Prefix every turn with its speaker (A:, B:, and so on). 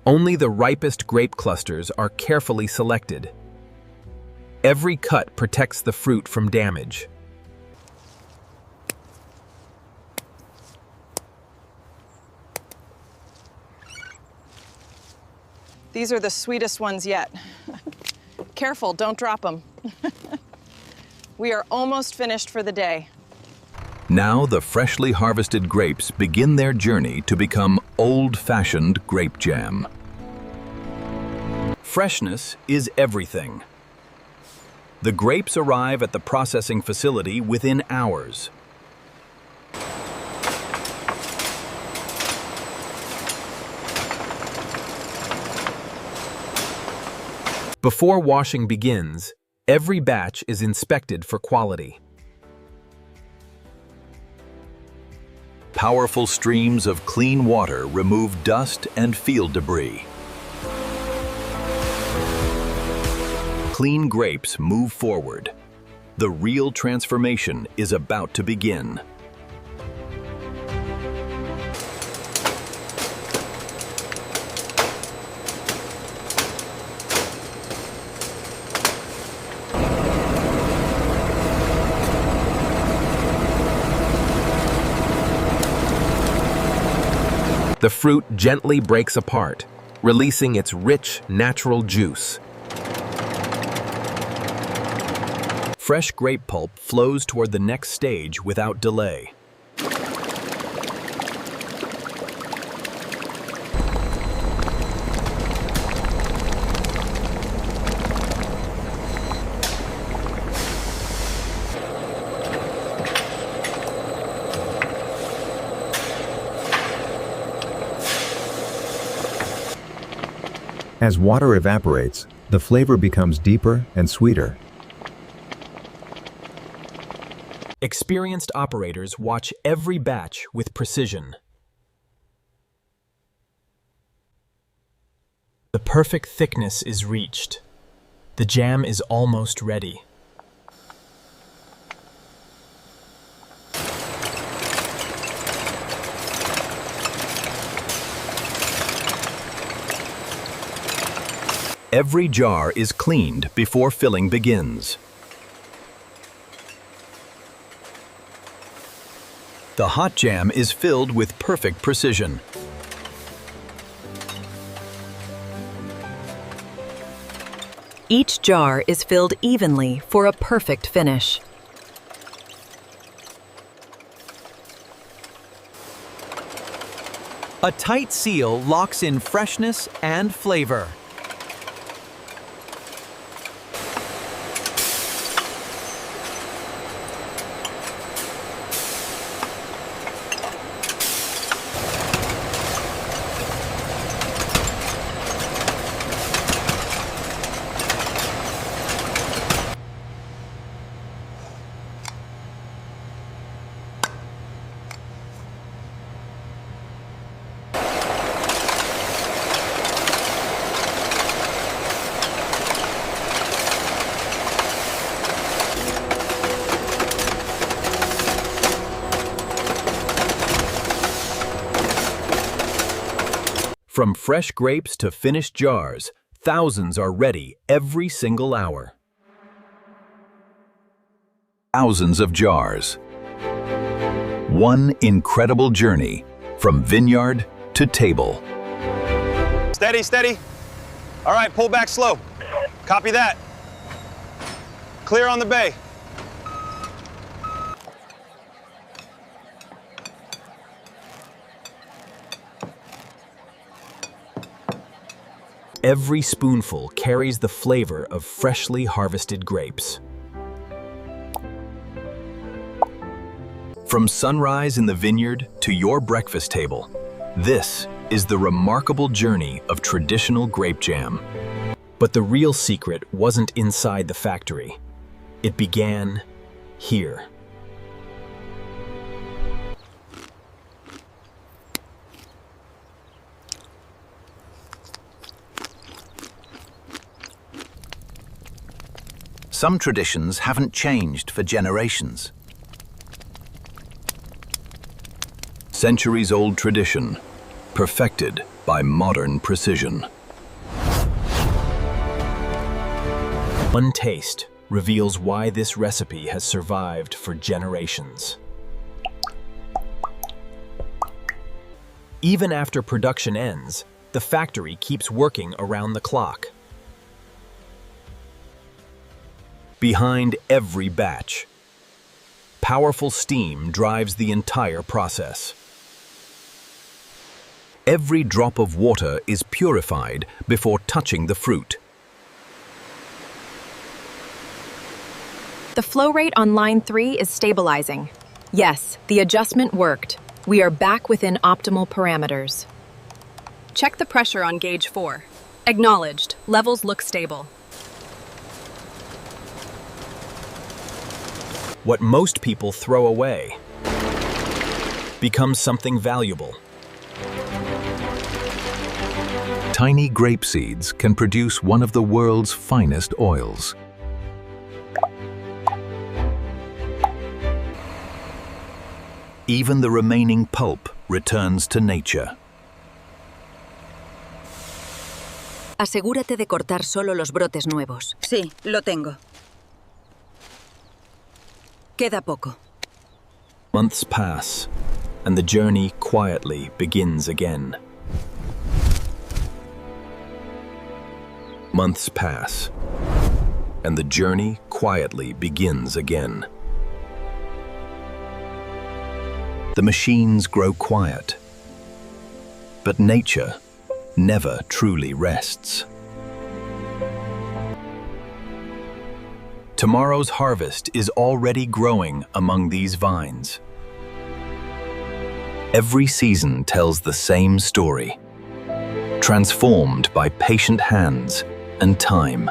A: Only the ripest grape clusters are carefully selected. Every cut protects the fruit from damage.
B: These are the sweetest ones yet. Careful, don't drop them. We are almost finished for the day.
C: Now the freshly harvested grapes begin their journey to become old-fashioned grape jam. Freshness is everything. The grapes arrive at the processing facility within hours.
A: Before washing begins, every batch is inspected for quality.
C: Powerful streams of clean water remove dust and field debris. Clean grapes move forward. The real transformation is about to begin.
A: The fruit gently breaks apart, releasing its rich, natural juice.
C: Fresh grape pulp flows toward the next stage without delay.
D: As water evaporates, the flavor becomes deeper and sweeter.
A: Experienced operators watch every batch with precision. The perfect thickness is reached. The jam is almost ready.
C: Every jar is cleaned before filling begins. The hot jam is filled with perfect precision.
E: Each jar is filled evenly for a perfect finish.
F: A tight seal locks in freshness and flavor.
C: From fresh grapes to finished jars, thousands are ready every single hour. Thousands of jars. One incredible journey from vineyard to table.
G: Steady, steady. All right, pull back slow. Copy that. Clear on the bay.
A: Every spoonful carries the flavor of freshly harvested grapes.
C: From sunrise in the vineyard to your breakfast table, this is the remarkable journey of traditional grape jam.
A: But the real secret wasn't inside the factory. It began here.
C: Some traditions haven't changed for generations. Centuries-old tradition, perfected by modern precision.
A: One taste reveals why this recipe has survived for generations. Even after production ends, the factory keeps working around the clock. Behind every batch, powerful steam drives the entire process. Every drop of water is purified before touching the fruit.
E: The flow rate on line 3 is stabilizing. Yes, the adjustment worked. We are back within optimal parameters.
H: Check the pressure on gauge 4. Acknowledged. Levels look stable.
A: What most people throw away becomes something valuable.
C: Tiny grape seeds can produce one of the world's finest oils. Even the remaining pulp returns to nature.
I: Asegúrate de cortar solo los brotes nuevos.
J: Sí, lo tengo.
I: Queda poco.
A: Months pass, and the journey quietly begins again. Months pass, and the journey quietly begins again.
C: The machines grow quiet, but nature never truly rests.
A: Tomorrow's harvest is already growing among these vines.
C: Every season tells the same story, transformed by patient hands and time.